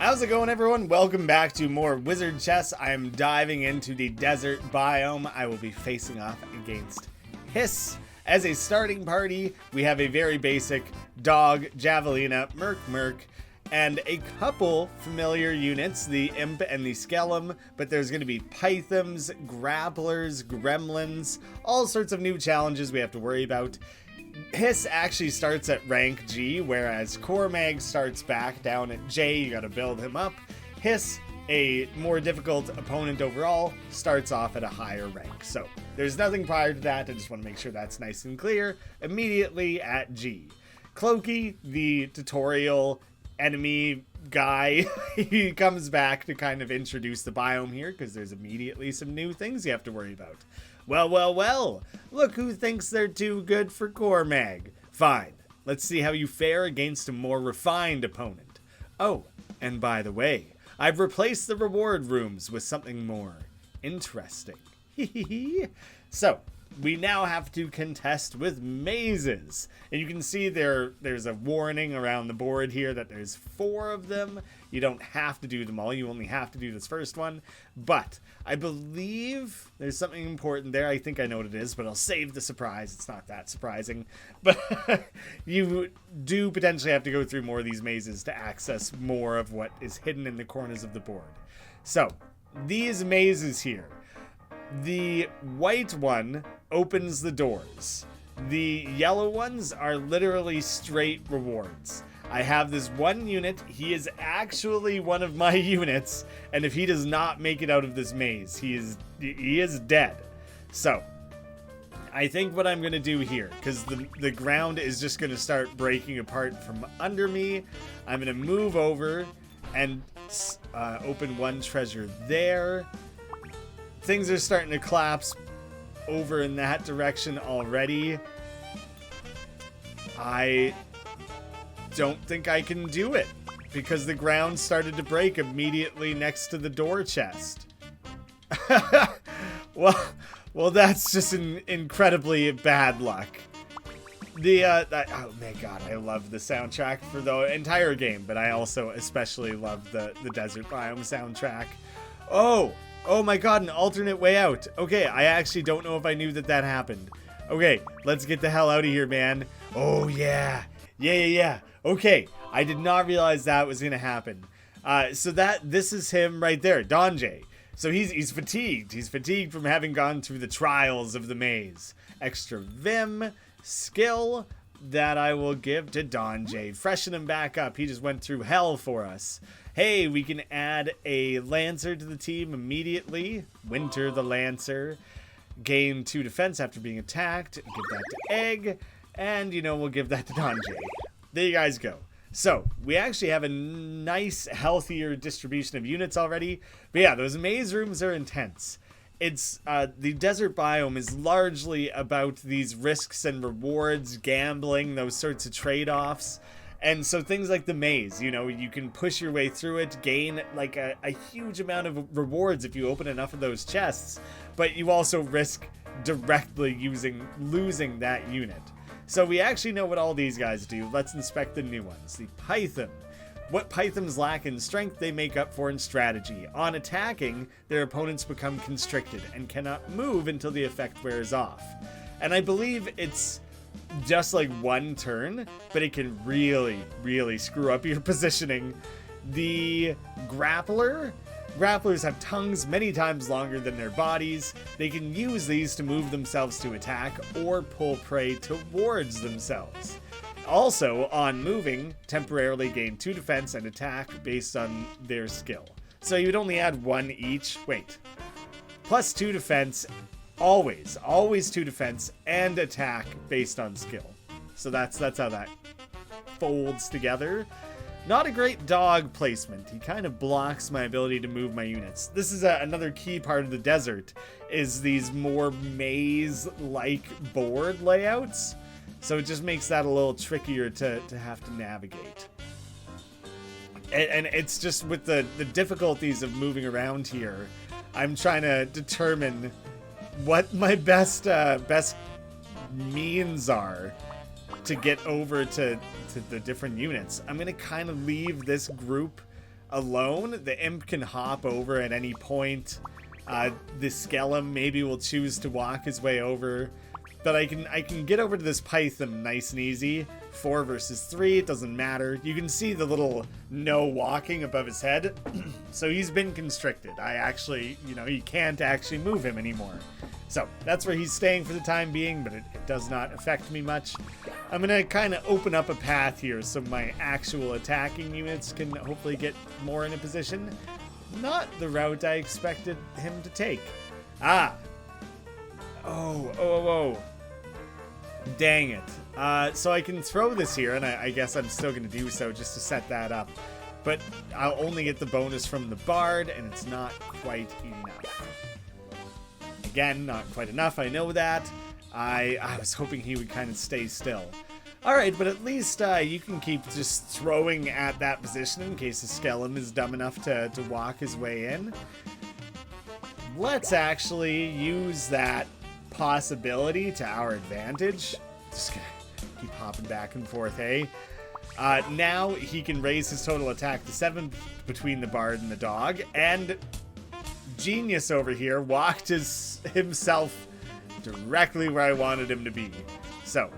How's it going, everyone? Welcome back to more Wizard Chess. I am diving into the desert biome. I will be facing off against Hiss. As a starting party, we have a very basic dog, Javelina, Merc, and a couple familiar units, the Imp and the Skellum, but there's going to be Pythons, Grapplers, Gremlins, all sorts of new challenges we have to worry about. Hiss actually starts at rank G, whereas Cormag starts back down at J. You gotta build him up. Hiss, a more difficult opponent overall, starts off at a higher rank. So there's nothing prior to that. I just want to make sure that's nice and clear. Immediately at G. Clokey, the tutorial enemy guy, he comes back to kind of introduce the biome here because there's immediately some new things you have to worry about. Well, look who thinks they're too good for Cormag. Fine, let's see how you fare against a more refined opponent. Oh, and by the way, I've replaced the reward rooms with something more interesting. So, we now have to contest with mazes. And you can see there's a warning around the board here that there's 4 of them. You don't have to do them all. You only have to do this first one. But I believe there's something important there. I think I know what it is, but I'll save the surprise. It's not that surprising. But you do potentially have to go through more of these mazes to access more of what is hidden in the corners of the board. So, these mazes here. The white one opens the doors. The yellow ones are literally straight rewards. I have this one unit. He is actually one of my units, and if he does not make it out of this maze, he is dead. So, I think what I'm going to do here, because the ground is just going to start breaking apart from under me, I'm going to move over and open one treasure there. Things are starting to collapse over in that direction already. I don't think I can do it because the ground started to break immediately next to the door chest. Well, that's just incredibly bad luck. Oh my god, I love the soundtrack for the entire game, but I also especially love the desert biome soundtrack. Oh my god, an alternate way out. Okay, I actually don't know if I knew that happened. Okay, let's get the hell out of here, man. Oh, yeah. Yeah. Okay, I did not realize that was going to happen. So this is him right there, Donjay. So he's fatigued. He's fatigued from having gone through the trials of the maze. Extra vim, skill that I will give to Donjay. Freshen him back up. He just went through hell for us. Hey, we can add a Lancer to the team immediately. Winter the Lancer. Gain 2 defense after being attacked. Give that to Egg. And, we'll give that to Donjay. There you guys go. So, we actually have a nice, healthier distribution of units already. But yeah, those maze rooms are intense. It's, the desert biome is largely about these risks and rewards, gambling, those sorts of trade-offs. And so things like the maze, you can push your way through it, gain like a huge amount of rewards if you open enough of those chests, but you also risk directly losing that unit. So we actually know what all these guys do. Let's inspect the new ones. The Python. What Pythons lack in strength, they make up for in strategy. On attacking, their opponents become constricted and cannot move until the effect wears off. And I believe it's just like one turn, but it can really screw up your positioning. The Grapplers have tongues many times longer than their bodies. They can use these to move themselves to attack or pull prey towards themselves. Also, on moving, temporarily gain 2 defense and attack based on their skill. So you'd only add 1 each. Wait. Plus 2 defense. Always 2 defense and attack based on skill. So that's how that folds together. Not a great dog placement. He kind of blocks my ability to move my units. This is another key part of the desert, is these more maze-like board layouts. So it just makes that a little trickier to have to navigate. And it's just with the difficulties of moving around here, I'm trying to determine what my best means are to get over to the different units. I'm going to kind of leave this group alone, the imp can hop over at any point. The skellum maybe will choose to walk his way over. But I can get over to this python nice and easy. 4 versus 3, it doesn't matter. You can see the little no walking above his head. So he's been constricted. I actually, you can't actually move him anymore. So that's where he's staying for the time being, but it does not affect me much. I'm going to kind of open up a path here so my actual attacking units can hopefully get more in a position. Not the route I expected him to take. Oh. Dang it. So I can throw this here, and I guess I'm still going to do so just to set that up. But I'll only get the bonus from the bard, and it's not quite enough. Again, not quite enough, I know that. I was hoping he would kind of stay still. Alright, but at least you can keep just throwing at that position in case the skeleton is dumb enough to walk his way in. Let's actually use that possibility to our advantage. Just gonna keep hopping back and forth, hey? Now he can raise his total attack to 7 between the bard and the dog, and genius over here walked himself directly where I wanted him to be. So,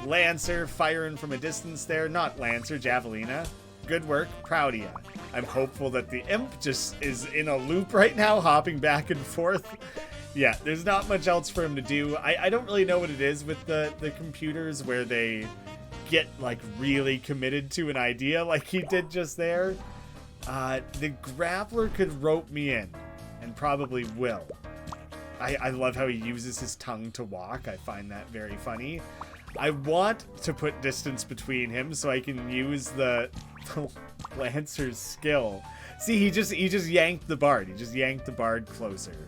Lancer firing from a distance there. Not Lancer, Javelina. Good work, proud of ya. I'm hopeful that the imp just is in a loop right now, hopping back and forth. Yeah, there's not much else for him to do. I don't really know what it is with the computers where they get like really committed to an idea like he did just there. The grappler could rope me in, and probably will. I love how he uses his tongue to walk. I find that very funny. I want to put distance between him so I can use the Lancer's skill. See, he just yanked the bard. He just yanked the bard closer.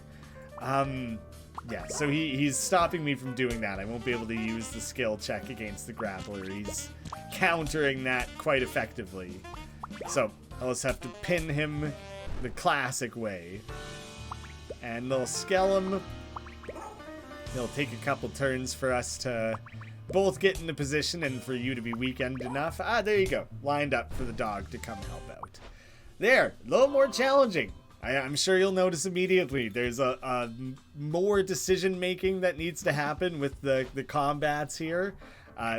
Yeah, so he's stopping me from doing that. I won't be able to use the skill check against the grappler. He's countering that quite effectively. So I'll just have to pin him the classic way. And they'll scale him. It'll take a couple turns for us to both get into position and for you to be weakened enough. There you go. Lined up for the dog to come help out. There, a little more challenging. I'm sure you'll notice immediately there's a more decision making that needs to happen with the combats here.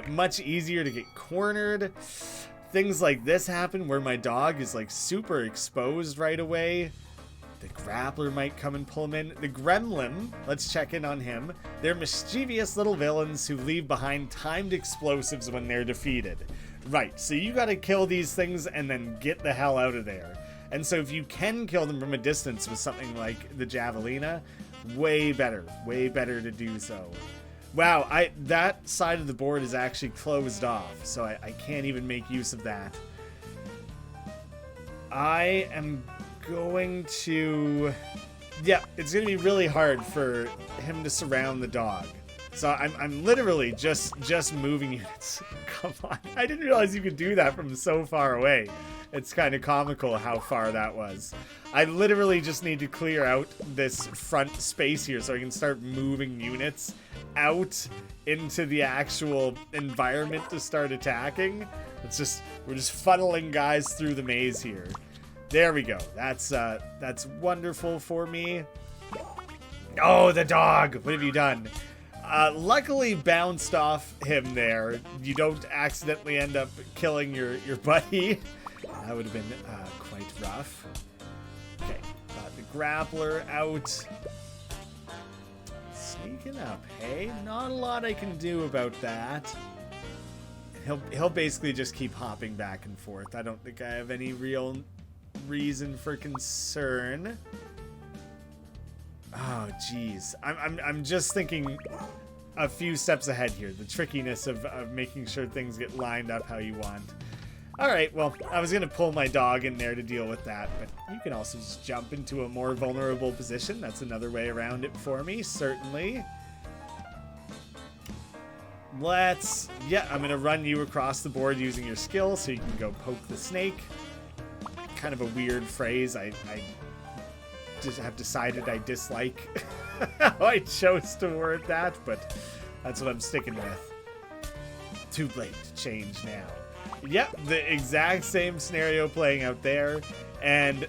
Much easier to get cornered. Things like this happen where my dog is like super exposed right away. The grappler might come and pull him in. The gremlin, let's check in on him. They're mischievous little villains who leave behind timed explosives when they're defeated. Right, so you gotta kill these things and then get the hell out of there. And so if you can kill them from a distance with something like the Javelina, way better to do so. Wow, that side of the board is actually closed off, so I can't even make use of that. I am going to... Yeah, it's going to be really hard for him to surround the dog. So I'm literally just moving units. Come on, I didn't realize you could do that from so far away. It's kind of comical how far that was. I literally just need to clear out this front space here so I can start moving units out into the actual environment to start attacking. We're just funneling guys through the maze here. There we go. That's wonderful for me. Oh, the dog! What have you done? Luckily bounced off him there. You don't accidentally end up killing your buddy. That would have been quite rough. Okay, got the grappler out. Sneaking up, hey? Not a lot I can do about that. He'll basically just keep hopping back and forth. I don't think I have any real reason for concern. Oh, geez. I'm just thinking a few steps ahead here. The trickiness of making sure things get lined up how you want. Alright, well, I was going to pull my dog in there to deal with that, but you can also just jump into a more vulnerable position. That's another way around it for me, certainly. Yeah, I'm going to run you across the board using your skill so you can go poke the snake. Kind of a weird phrase. I just have decided I dislike how I chose to word that, but that's what I'm sticking with. Too late to change now. Yep, the exact same scenario playing out there. And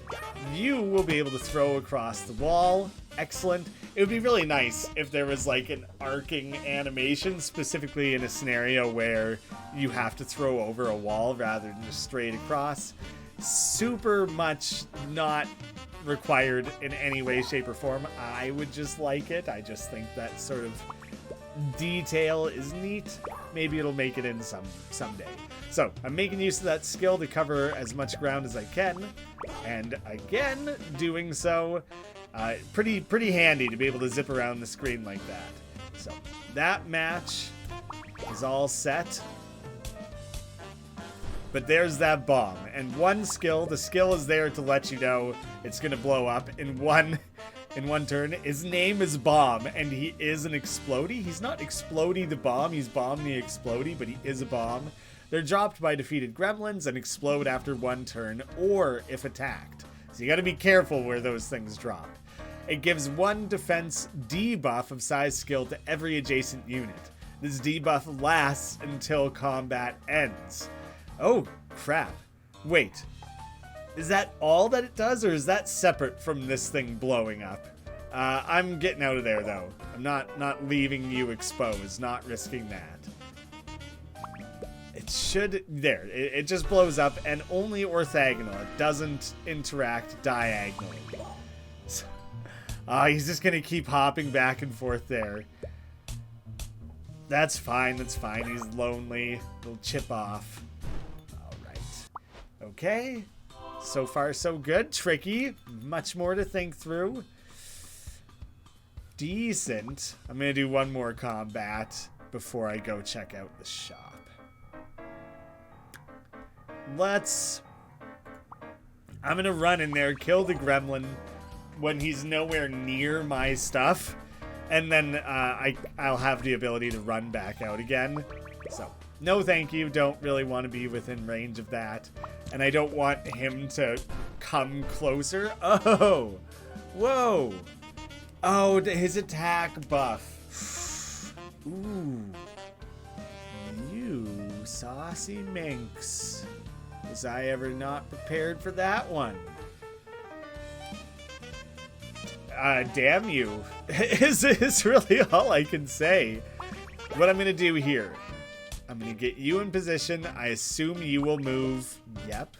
you will be able to throw across the wall. Excellent. It would be really nice if there was like an arcing animation, specifically in a scenario where you have to throw over a wall rather than just straight across. Super much not required in any way, shape, or form. I would just like it. I just think that sort of detail is neat. Maybe it'll make it in someday. So I'm making use of that skill to cover as much ground as I can, and again, doing so, pretty handy to be able to zip around the screen like that. So that match is all set. But there's that bomb, and one skill, the skill is there to let you know it's gonna blow up in one turn. His name is Bomb, and he is an explodey. He's not explodey the bomb, he's Bomb the explodey, but he is a bomb. They're dropped by defeated gremlins and explode after one turn, or if attacked. So you gotta be careful where those things drop. It gives one defense debuff of size skill to every adjacent unit. This debuff lasts until combat ends. Oh, crap. Wait. Is that all that it does, or is that separate from this thing blowing up? I'm getting out of there, though. I'm not leaving you exposed, not risking that. It should... There. It just blows up, and only orthogonal. It doesn't interact diagonally. So, he's just going to keep hopping back and forth there. That's fine, that's fine. He's lonely. He'll chip off. Alright. Okay. So far, so good. Tricky. Much more to think through. Decent. I'm going to do one more combat before I go check out the shop. I'm going to run in there, kill the gremlin when he's nowhere near my stuff. And then I'll have the ability to run back out again. So, no thank you. Don't really want to be within range of that. And I don't want him to come closer. Oh! Whoa! Oh, his attack buff. Ooh. You saucy minx. Was I ever not prepared for that one? Damn you. Is really all I can say. What I'm going to do here. I'm going to get you in position. I assume you will move. Yep.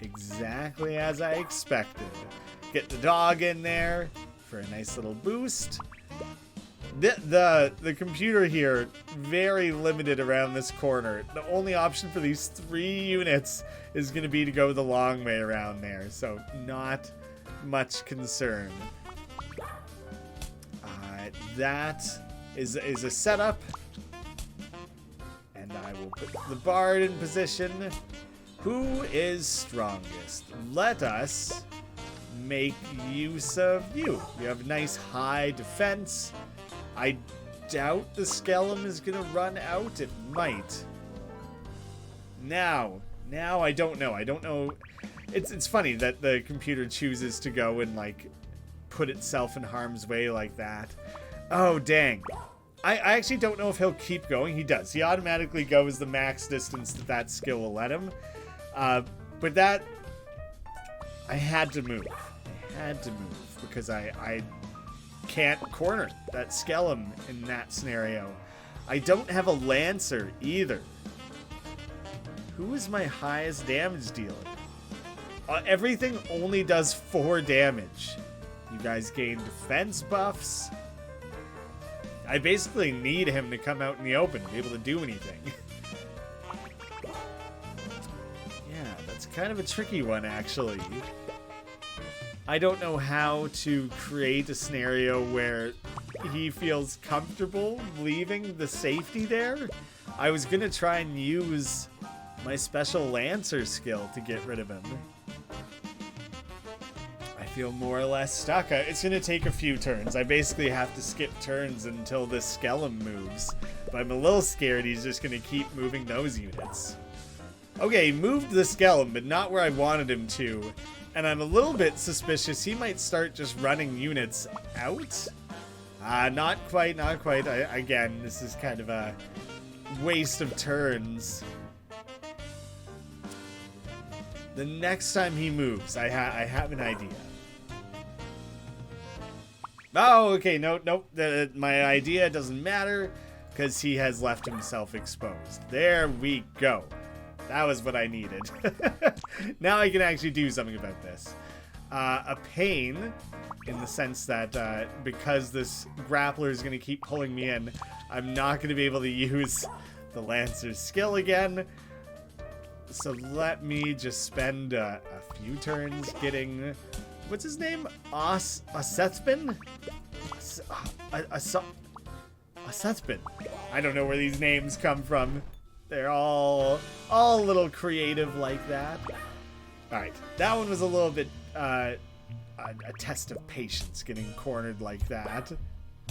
Exactly as I expected. Get the dog in there for a nice little boost. The computer here, very limited around this corner. The only option for these 3 units is going to be to go the long way around there. So not much concern. That is a setup. And I will put the bard in position. Who is strongest? Let us make use of you. You have nice high defense. I doubt the skeleton is going to run out. It might. Now I don't know. I don't know. It's funny that the computer chooses to go and like put itself in harm's way like that. Oh, dang. I actually don't know if he'll keep going. He does. He automatically goes the max distance that skill will let him. But that... I had to move. I had to move because I can't corner that skeleton in that scenario. I don't have a lancer either. Who is my highest damage dealer? Everything only does 4 damage. You guys gain defense buffs. I basically need him to come out in the open to be able to do anything. Yeah, that's kind of a tricky one, actually. I don't know how to create a scenario where he feels comfortable leaving the safety there. I was going to try and use my special Lancer skill to get rid of him. I feel more or less stuck. It's going to take a few turns. I basically have to skip turns until this skeleton moves. But I'm a little scared he's just going to keep moving those units. Okay, he moved the skeleton, but not where I wanted him to. And I'm a little bit suspicious he might start just running units out. Not quite, not quite. Again, this is kind of a waste of turns. The next time he moves, I have an idea. Oh, okay, nope. My idea doesn't matter because he has left himself exposed. There we go. That was what I needed. Now I can actually do something about this. A pain in the sense that because this grappler is going to keep pulling me in, I'm not going to be able to use the Lancer's skill again. So let me just spend a few turns getting... What's his name? Sethbin? Sethbin. I don't know where these names come from. They're all a little creative like that. Alright, that one was a little bit a test of patience, getting cornered like that.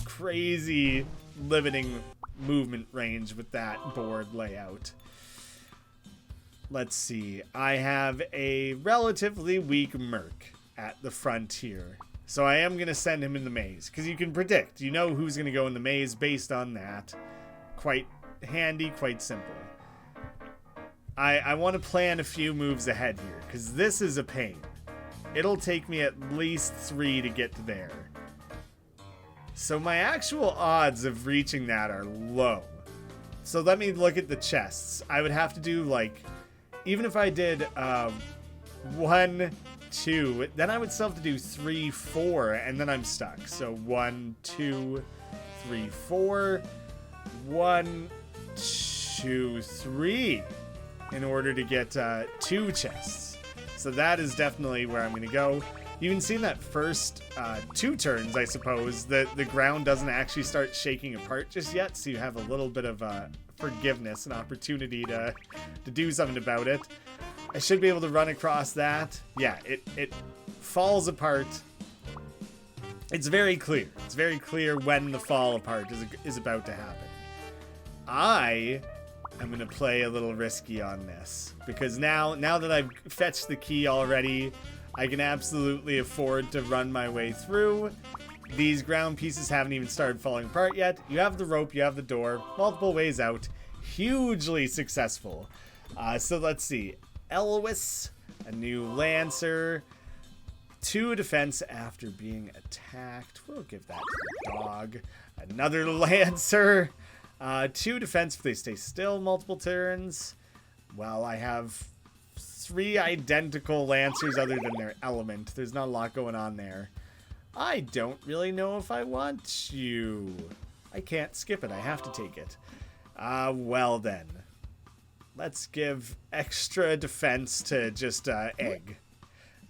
Crazy limiting movement range with that board layout. Let's see. I have a relatively weak Merc at the front here. So I am going to send him in the maze, because you can predict. You know who's going to go in the maze based on that. Quite handy, quite simple. I want to plan a few moves ahead here, because this is a pain. It'll take me at least 3 to get to there. So my actual odds of reaching that are low. So let me look at the chests. I would have to do, like, even if I did 1, 2, then I would still have to do 3, 4, and then I'm stuck. So 1, 2, 3, 4, 1, 2, 3 in order to get 2 chests. So that is definitely where I'm going to go. You can see in that first 2 turns, I suppose, that the ground doesn't actually start shaking apart just yet, so you have a little bit of forgiveness, an opportunity to do something about it. I should be able to run across that. Yeah, it falls apart. It's very clear. It's very clear when the fall apart is about to happen. I am going to play a little risky on this, because now that I've fetched the key already, I can absolutely afford to run my way through. These ground pieces haven't even started falling apart yet. You have the rope, you have the door, multiple ways out. Hugely successful. So let's see. Elois, a new Lancer, 2 defense after being attacked. We'll give that to the dog. Another Lancer. 2 defense if they stay still multiple turns. Well, I have 3 identical Lancers other than their element. There's not a lot going on there. I don't really know if I want you. I can't skip it. I have to take it. Well then. Let's give extra defense to just egg.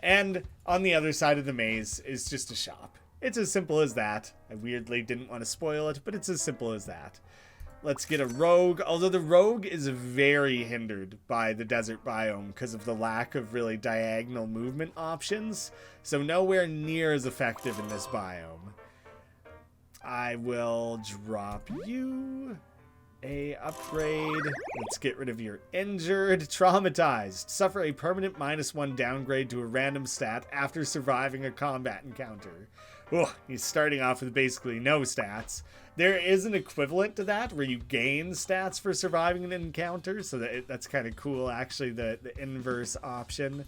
And on the other side of the maze is just a shop. It's as simple as that. I weirdly didn't want to spoil it, but it's as simple as that. Let's get a rogue, although the rogue is very hindered by the desert biome because of the lack of really diagonal movement options. So nowhere near as effective in this biome. I will drop you a upgrade. Let's get rid of your injured. Traumatized. Suffer a permanent -1 downgrade to a random stat after surviving a combat encounter. Oh, he's starting off with basically no stats. There is an equivalent to that where you gain stats for surviving an encounter, so that's kind of cool, actually, the inverse option.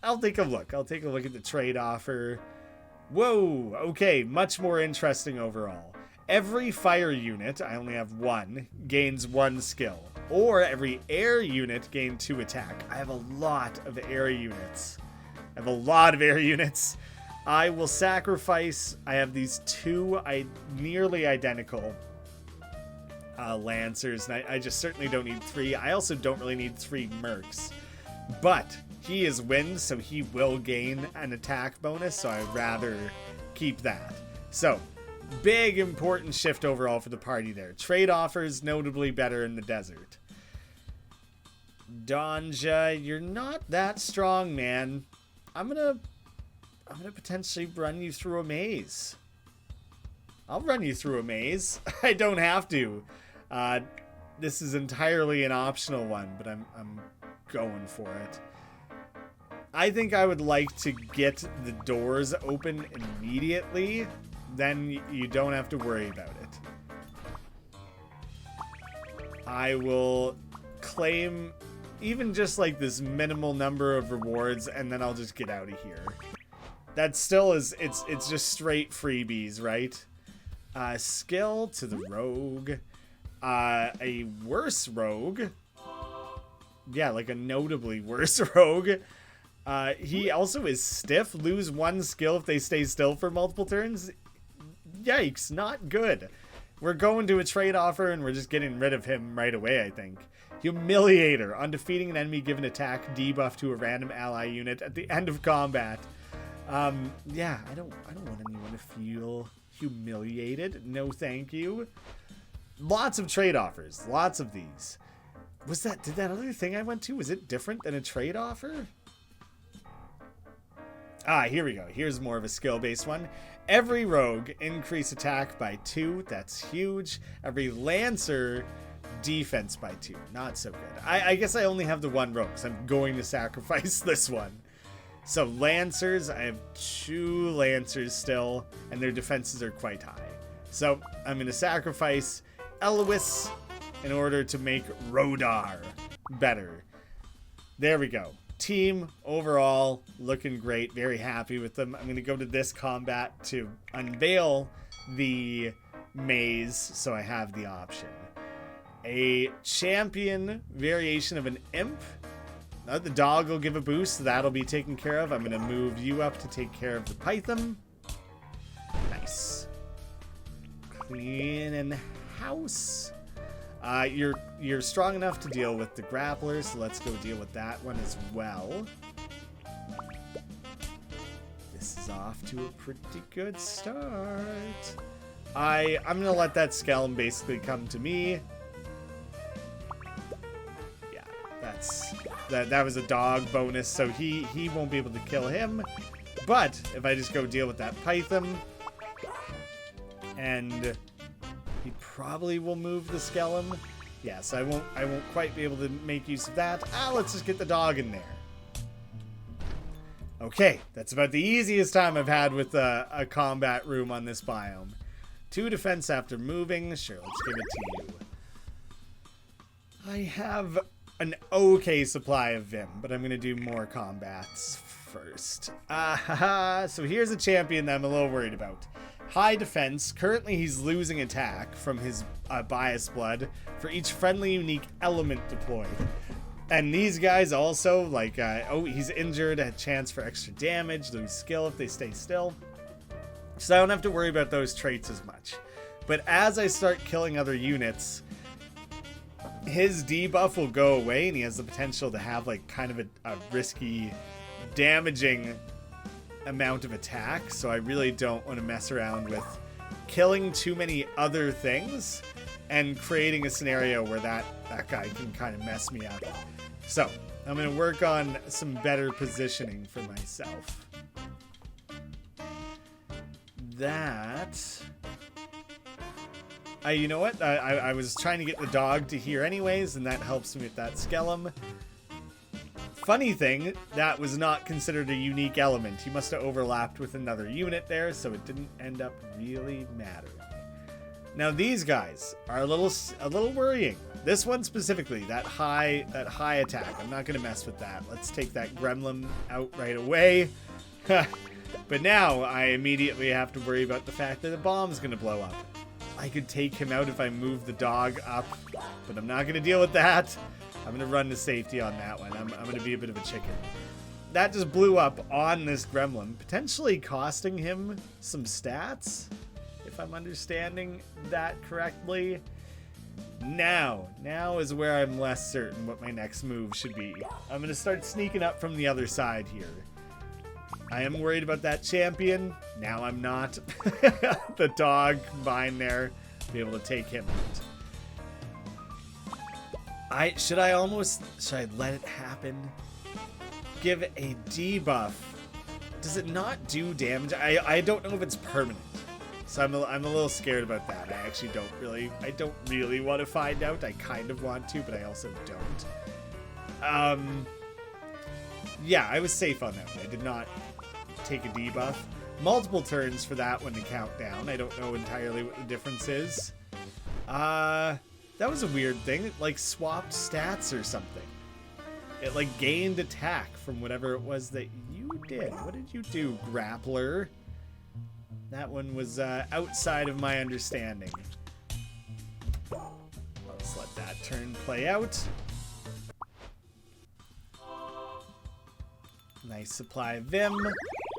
I'll take a look. I'll take a look at the trade offer. Whoa, okay, much more interesting overall. Every fire unit, I only have 1, gains 1 skill. Or every air unit gains 2 attack. I have a lot of air units. I will sacrifice. I have these 2 nearly identical Lancers, and I just certainly don't need 3. I also don't really need 3 Mercs. But he is wind, so he will gain an attack bonus, so I'd rather keep that. So, big important shift overall for the party there. Trade offers notably better in the desert. Donja, you're not that strong, man. I'm gonna potentially run you through a maze. I'll run you through a maze. I don't have to. This is entirely an optional one, but I'm going for it. I think I would like to get the doors open immediately. Then you don't have to worry about it. I will claim even just like this minimal number of rewards, and then I'll just get out of here. That still is, it's just straight freebies, right? Skill to the rogue. A worse rogue. Yeah, like a notably worse rogue. He also is stiff. Lose 1 skill if they stay still for multiple turns. Yikes, not good. We're going to a trade offer and we're just getting rid of him right away, I think. Humiliator. On defeating an enemy, give an attack debuff to a random ally unit at the end of combat. Yeah, I don't want anyone to feel humiliated. No, thank you. Lots of trade offers. Lots of these. Did that other thing I went to, was it different than a trade offer? Here we go. Here's more of a skill-based one. Every rogue, increase attack by 2. That's huge. Every lancer, defense by 2. Not so good. I guess I only have the 1 rogue, so I'm going to sacrifice this one. So lancers, I have 2 lancers still, and their defenses are quite high. So I'm going to sacrifice Elois in order to make Rodar better. There we go. Team overall looking great. Very happy with them. I'm going to go to this combat to unveil the maze so I have the option. A champion variation of an imp. The dog will give a boost, so that'll be taken care of. I'm going to move you up to take care of the python. Nice. Clean and house. You're strong enough to deal with the grappler, so let's go deal with that one as well. This is off to a pretty good start. I'm gonna let that skeleton basically come to me. Yeah, that was a dog bonus, so he won't be able to kill him. But if I just go deal with that python, and he probably will move the skeleton. Yes, I won't quite be able to make use of that. Let's just get the dog in there. Okay, that's about the easiest time I've had with a combat room on this biome. 2 defense after moving. Sure, let's give it to you. I have an okay supply of Vim, but I'm going to do more combats first. So here's a champion that I'm a little worried about. High defense. Currently he's losing attack from his bias blood for each friendly unique element deployed. And these guys also, like, he's injured, a chance for extra damage, lose skill if they stay still. So I don't have to worry about those traits as much. But as I start killing other units, his debuff will go away and he has the potential to have like kind of a risky, damaging amount of attack. So I really don't want to mess around with killing too many other things and creating a scenario where that guy can kind of mess me up. So I'm going to work on some better positioning for myself. You know what? I was trying to get the dog to here anyways, and that helps me with that skellum. Funny thing, that was not considered a unique element. He must have overlapped with another unit there, so it didn't end up really mattering. Now these guys are a little worrying. This one specifically, that high attack. I'm not gonna mess with that. Let's take that gremlin out right away. But now I immediately have to worry about the fact that the bomb's gonna blow up. I could take him out if I move the dog up, but I'm not gonna deal with that. I'm gonna run to safety on that one. I'm gonna be a bit of a chicken. That just blew up on this gremlin, potentially costing him some stats, if I'm understanding that correctly. Now is where I'm less certain what my next move should be. I'm gonna start sneaking up from the other side here. I am worried about that champion. Now I'm not. The dog combined there, be able to take him out. Should I let it happen? Give a debuff. Does it not do damage? I don't know if it's permanent. So I'm a little scared about that. I don't really want to find out. I kind of want to, but I also don't. Yeah, I was safe on that one. I did not take a debuff. Multiple turns for that one to count down. I don't know entirely what the difference is. That was a weird thing. It like swapped stats or something. It like gained attack from whatever it was that you did. What did you do, grappler? That one was outside of my understanding. Let's let that turn play out. Nice supply of Vim.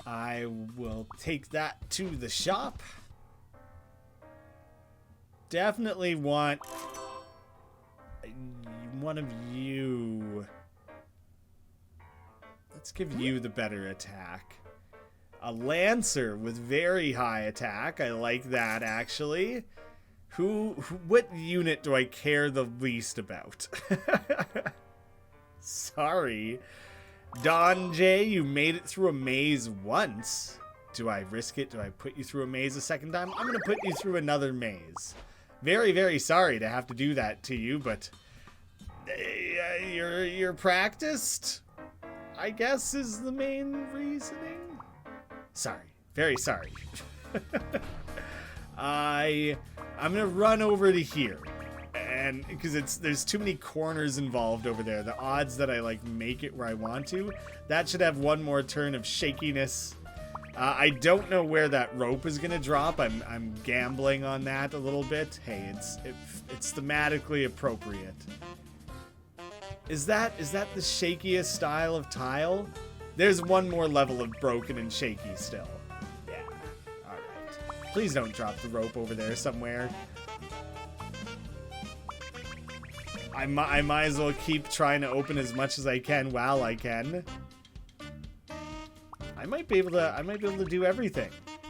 I will take that to the shop. Definitely want one of you. Let's give you the better attack. A Lancer with very high attack. I like that, actually. What unit do I care the least about? Sorry. Don J, you made it through a maze once. Do I risk it? Do I put you through a maze a second time? I'm going to put you through another maze. Very, very sorry to have to do that to you, but you're practiced, I guess, is the main reasoning. Sorry. Very sorry. I'm going to run over to here. And because there's too many corners involved over there. The odds that I like make it where I want to, that should have one more turn of shakiness. I don't know where that rope is gonna drop. I'm gambling on that a little bit. Hey, it's thematically appropriate. Is that the shakiest style of tile? There's one more level of broken and shaky still. Yeah. All right. Please don't drop the rope over there somewhere. I might as well keep trying to open as much as I can while I can. I might be able to do everything.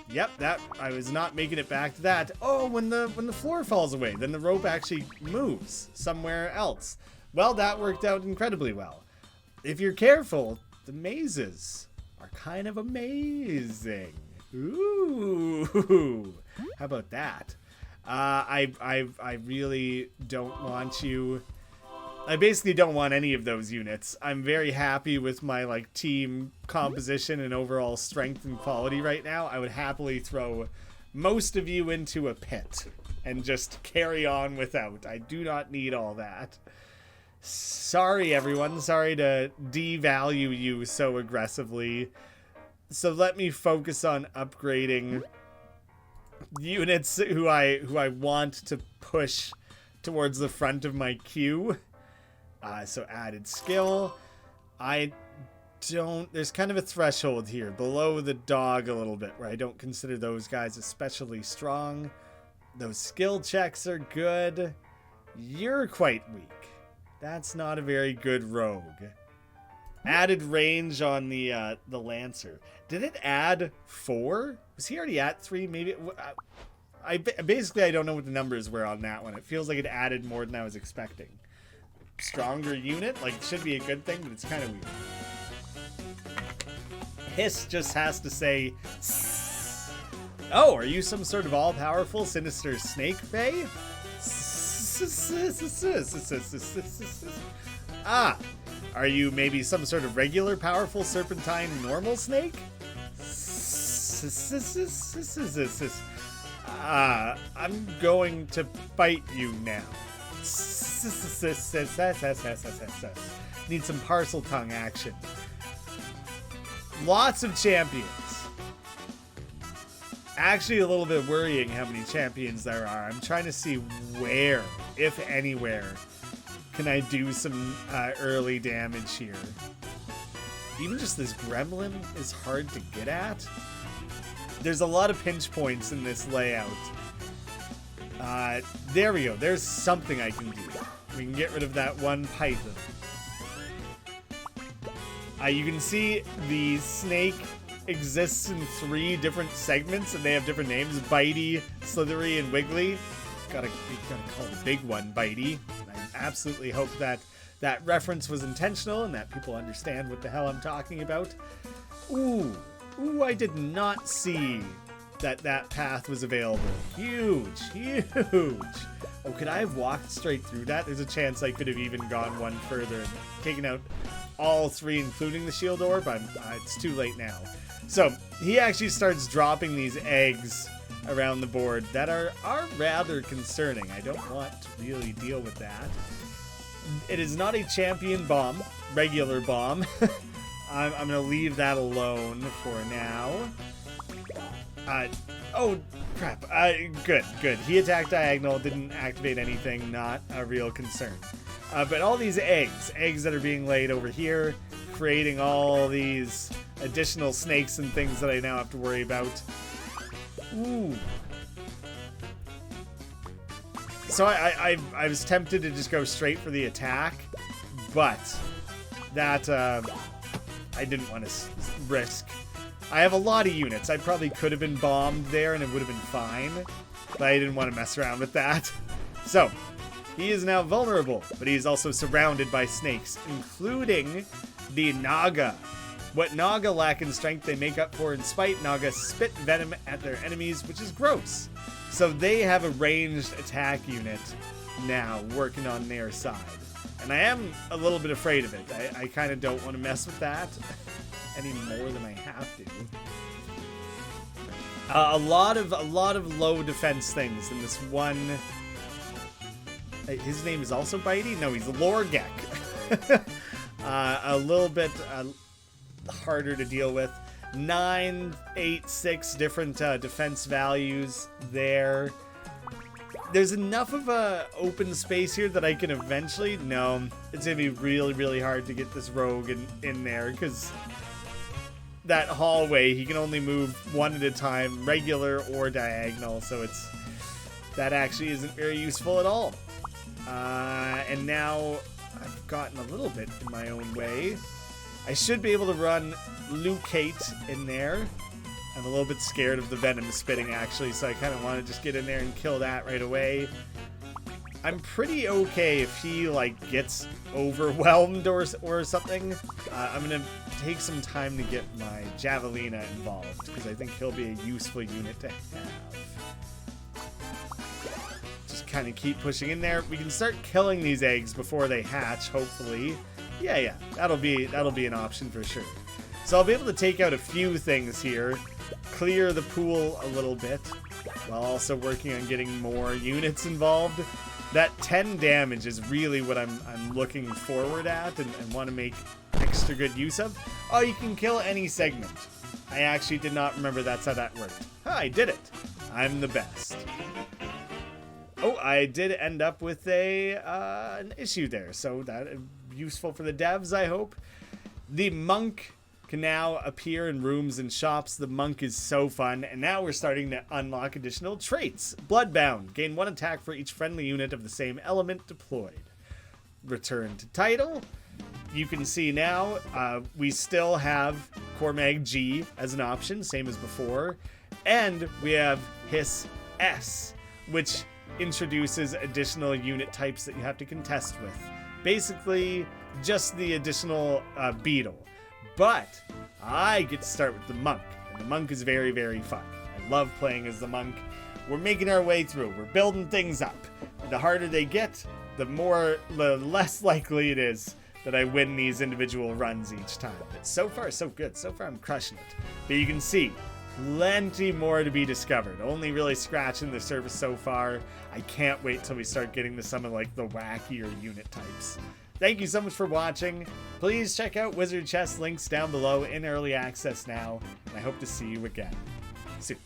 Yep, that I was not making it back to that. Oh, when the floor falls away, then the rope actually moves somewhere else. Well, that worked out incredibly well. If you're careful, the mazes are kind of amazing. Ooh, how about that? I really don't want you. I basically don't want any of those units. I'm very happy with my like team composition and overall strength and quality right now. I would happily throw most of you into a pit and just carry on without. I do not need all that. Sorry, everyone. Sorry to devalue you so aggressively. So let me focus on upgrading units who I want to push towards the front of my queue. So added skill. There's kind of a threshold here below the dog a little bit where I don't consider those guys especially strong. Those skill checks are good. You're quite weak. That's not a very good rogue. Added range on the Lancer. Did it add 4? Was he already at 3? Maybe. Basically, I don't know what the numbers were on that one. It feels like it added more than I was expecting. Stronger unit, like, should be a good thing, but it's kind of weird. Hiss just has to say, Sss. Oh, are you some sort of all-powerful, sinister snake, Fae? Ah, are you maybe some sort of regular, powerful, serpentine, normal snake? I'm going to fight you now. Need some parcel tongue action. Lots of champions. Actually, a little bit worrying how many champions there are. I'm trying to see where, if anywhere, can I do some early damage here. Even just this gremlin is hard to get at. There's a lot of pinch points in this layout. There we go. There's something I can do. We can get rid of that one python. You can see the snake exists in 3 different segments, and they have different names: Bitey, Slithery, and Wiggly. Gotta call the big one Bitey. I absolutely hope that that reference was intentional and that people understand what the hell I'm talking about. Ooh, I did not see that path was available. Huge. Oh, could I have walked straight through that? There's a chance I could have even gone one further and taken out all 3, including the shield orb, but it's too late now. So he actually starts dropping these eggs around the board that are rather concerning. I don't want to really deal with that. It is not a champion bomb, regular bomb. I'm going to leave that alone for now. Oh, crap. Good. He attacked diagonal, didn't activate anything, not a real concern. But all these eggs that are being laid over here, creating all these additional snakes and things that I now have to worry about. Ooh. So I was tempted to just go straight for the attack, but that I didn't want to risk. I have a lot of units. I probably could have been bombed there and it would have been fine, but I didn't want to mess around with that. So, he is now vulnerable, but he is also surrounded by snakes, including the Naga. What Naga lack in strength, they make up for in spite. Naga spit venom at their enemies, which is gross. So they have a ranged attack unit now working on their side. And I am a little bit afraid of it. I kind of don't want to mess with that any more than I have to. A lot of low defense things in this one. His name is also Bitey? No, he's Lorgek. A little bit harder to deal with. 9, 8, 6 different defense values there. There's enough of a open space here that I can eventually... No, it's going to be really, really hard to get this rogue in there, because that hallway, he can only move one at a time, regular or diagonal, so that actually isn't very useful at all. And now I've gotten a little bit in my own way. I should be able to run Lucate in there. I'm a little bit scared of the venom spitting, actually, so I kind of want to just get in there and kill that right away. I'm pretty okay if he, like, gets overwhelmed or something. I'm going to take some time to get my Javelina involved, because I think he'll be a useful unit to have. Just kind of keep pushing in there. We can start killing these eggs before they hatch, hopefully. Yeah, that'll be an option for sure. So I'll be able to take out a few things here, clear the pool a little bit, while also working on getting more units involved. That 10 damage is really what I'm looking forward at and want to make extra good use of. Oh, you can kill any segment. I actually did not remember that's how that worked. I did it. I'm the best. Oh, I did end up with an issue there, so that is useful for the devs, I hope. The monk can now appear in rooms and shops. The monk is so fun, and now we're starting to unlock additional traits. Bloodbound. Gain 1 attack for each friendly unit of the same element deployed. Return to title. You can see now we still have Cormag G as an option, same as before. And we have Hiss S, which introduces additional unit types that you have to contest with. Basically, just the additional beetle. But I get to start with the monk, and the monk is very, very fun. I love playing as the monk. We're making our way through. We're building things up. The harder they get, the less likely it is that I win these individual runs each time. But so far, so good. So far, I'm crushing it. But you can see, plenty more to be discovered. Only really scratching the surface so far. I can't wait till we start getting to some of like the wackier unit types. Thank you so much for watching. Please check out WizardChess, links down below in early access now, and I hope to see you again soon.